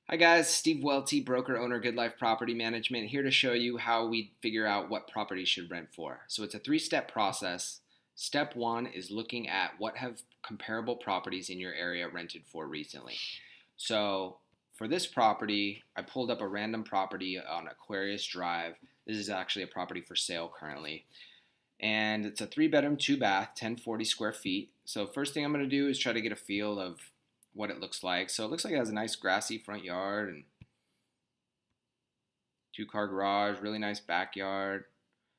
Hi guys, Steve Welty, broker owner, Good Life Property Management, here to show you how we figure out what property should rent for. So it's a three-step process. Step one is looking at what have comparable properties in your area rented for recently. So for this property, I pulled up a random property on Aquarius Drive. This is actually a property for sale currently. And it's a 3-bedroom, 2-bath, 1040 square feet. So first thing I'm going to do is try to get a feel of what it looks like. So it looks like it has a nice grassy front yard and 2-car garage, really nice backyard.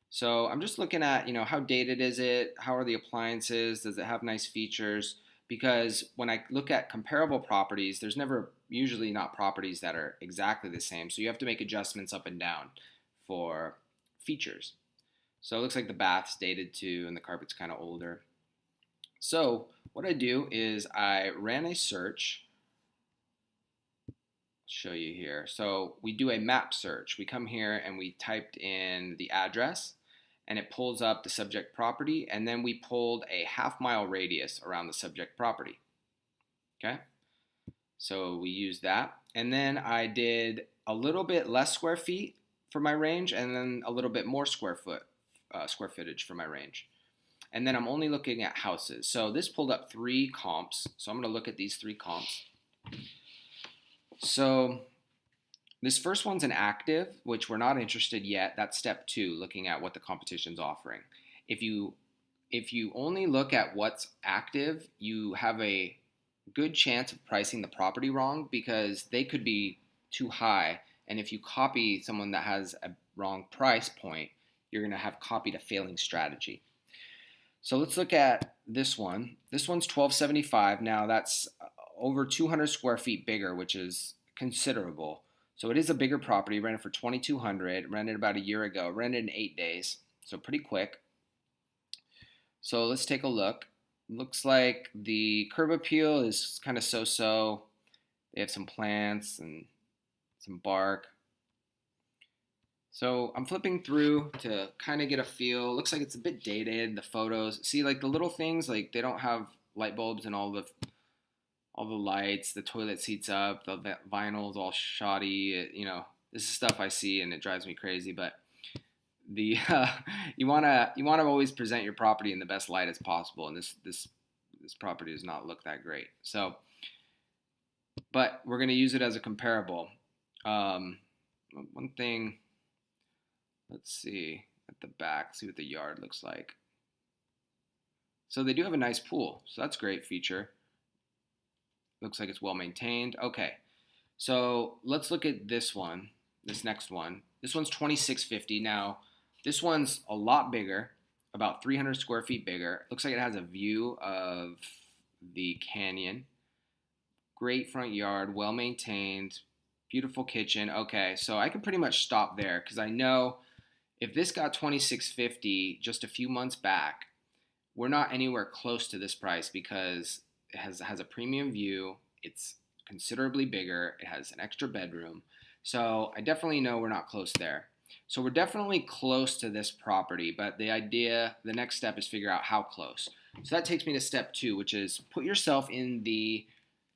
So I'm just looking at, how dated is it? How are the appliances? Does it have nice features? Because when I look at comparable properties, there's never usually not properties that are exactly the same. So you have to make adjustments up and down for features. So it looks like the bath's dated too and the carpet's kind of older. So what I do is I ran a search. I'll show you here. So we do a map search. We come here and we typed in the address and it pulls up the subject property, and then we pulled a half-mile radius around the subject property. Okay? So we used that. And then I did a little bit less square feet for my range and then a little bit more square footage for my range. And then I'm only looking at houses. So this pulled up 3 comps. So I'm going to look at these 3 comps. So this first one's an active, which we're not interested yet. That's step 2, looking at what the competition's offering. If you only look at what's active, you have a good chance of pricing the property wrong because they could be too high. And if you copy someone that has a wrong price point, you're going to have copied a failing strategy. So let's look at this one. This one's 1275. Now that's over 200 square feet bigger, which is considerable. So it is a bigger property. Rented for 2,200. Rented about a year ago. Rented in 8 days. So pretty quick. So let's take a look. Looks like the curb appeal is kind of so-so. They have some plants and some bark. So I'm flipping through to kind of get a feel. Looks like it's a bit dated. The photos, see, like the little things, like they don't have light bulbs and all the lights. The toilet seats up. The vinyl's all shoddy. This is stuff I see and it drives me crazy. But the you wanna always present your property in the best light as possible, and this property does not look that great. So, but we're gonna use it as a comparable. Um, One thing. Let's see at the back, see what the yard looks like. So they do have a nice pool, so that's a great feature. Looks like it's well maintained. Okay, so let's look at this one, this next one. This one's 2650. Now, this one's a lot bigger, about 300 square feet bigger. Looks like it has a view of the canyon. Great front yard, well maintained, beautiful kitchen. Okay, so I can pretty much stop there because I know if this got 2650 just a few months back, we're not anywhere close to this price because it has a premium view. It's considerably bigger. It has an extra bedroom. So I definitely know we're not close there. So we're definitely close to this property, but the next step is figure out how close. So that takes me to step 2, which is put yourself in the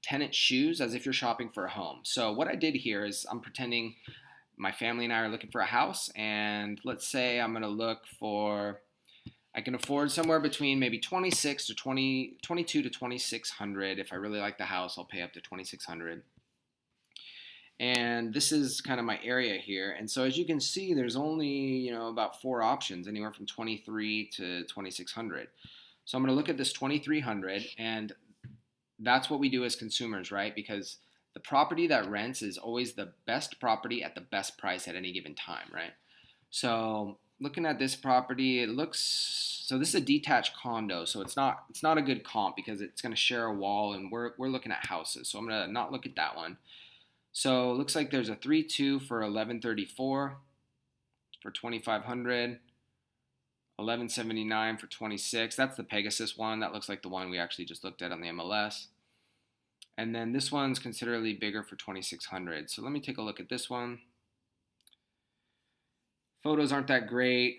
tenant's shoes as if you're shopping for a home. So what I did here is I'm pretending my family and I are looking for a house, and let's say I'm going to look for, I can afford somewhere between maybe 26 to 20, 22 to 2600. If I really like the house, I'll pay up to 2600. And this is kind of my area here. And so as you can see, there's only, about 4 options, anywhere from 23 to 2600. So I'm going to look at this 2300, and that's what we do as consumers, right? Because the property that rents is always the best property at the best price at any given time, right? So looking at this property, so this is a detached condo, so it's not a good comp because it's going to share a wall, and we're looking at houses. So I'm going to not look at that one. So it looks like there's a 3-2 for 1134 for 2500. 1179 for 26. That's the Pegasus one. That looks like the one we actually just looked at on the MLS. And then this one's considerably bigger for 2600. So let me take a look at this one. Photos aren't that great.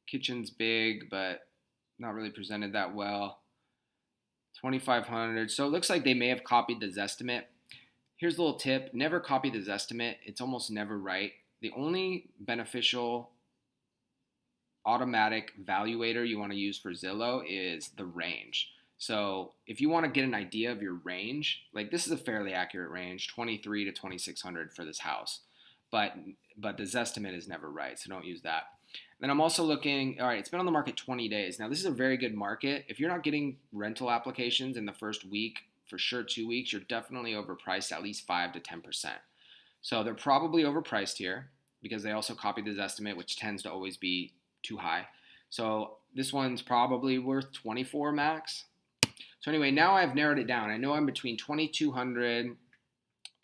Kitchen's big, but not really presented that well. 2,500. So it looks like they may have copied the Zestimate. Here's a little tip. Never copy the Zestimate. It's almost never right. The only beneficial automatic valuator you want to use for Zillow is the range. So if you want to get an idea of your range, like this is a fairly accurate range, 23 to 2,600 for this house. But the Zestimate is never right, so don't use that. Then I'm also looking, all right, it's been on the market 20 days. Now this is a very good market. If you're not getting rental applications in the first week, for sure 2 weeks, you're definitely overpriced at least 5 to 10%. So they're probably overpriced here because they also copied the Zestimate, which tends to always be too high. So this one's probably worth 24 max. So anyway, now I've narrowed it down. I know I'm between 2,200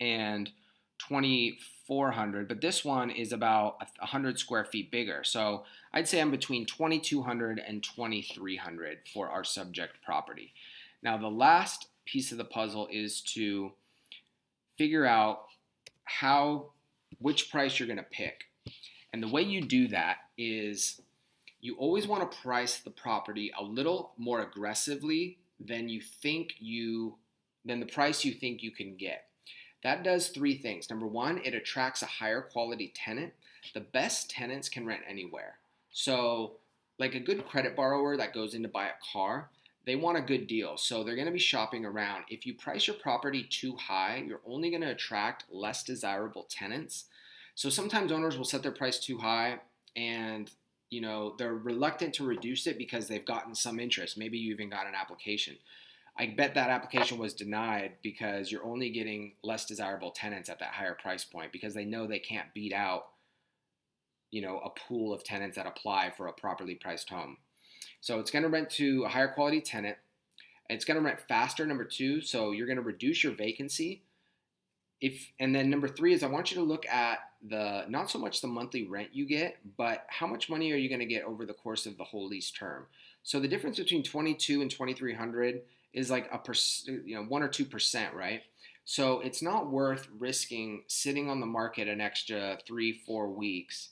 and 2,400, but this one is about 100 square feet bigger. So I'd say I'm between 2,200 and 2,300 for our subject property. Now the last piece of the puzzle is to figure out which price you're going to pick. And the way you do that is you always want to price the property a little more aggressively than the price you think you can get. That does three things. Number one, it attracts a higher quality tenant. The best tenants can rent anywhere. So like a good credit borrower that goes in to buy a car, they want a good deal. So they're going to be shopping around. If you price your property too high, you're only going to attract less desirable tenants. So sometimes owners will set their price too high and they're reluctant to reduce it because they've gotten some interest. Maybe you even got an application. I bet that application was denied because you're only getting less desirable tenants at that higher price point because they know they can't beat out, a pool of tenants that apply for a properly priced home. So it's going to rent to a higher quality tenant. It's going to rent faster, number two. So you're going to reduce your vacancy. And then number three is I want you to look at not so much the monthly rent you get, but how much money are you going to get over the course of the whole lease term. So the difference between 22 and 2,300 is like 1 or 2%, right? So it's not worth risking sitting on the market an extra 3-4 weeks.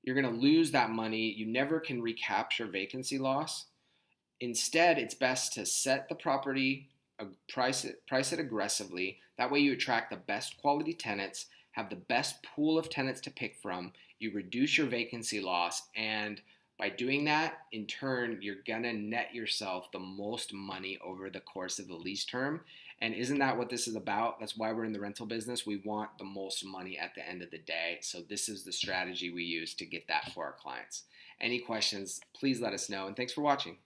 You're going to lose that money. You never can recapture vacancy loss. Instead, it's best to set the property, price it aggressively. That way you attract the best quality tenants, have the best pool of tenants to pick from. You reduce your vacancy loss, and by doing that, in turn, you're going to net yourself the most money over the course of the lease term. And isn't that what this is about? That's why we're in the rental business. We want the most money at the end of the day. So this is the strategy we use to get that for our clients. Any questions, please let us know. And thanks for watching.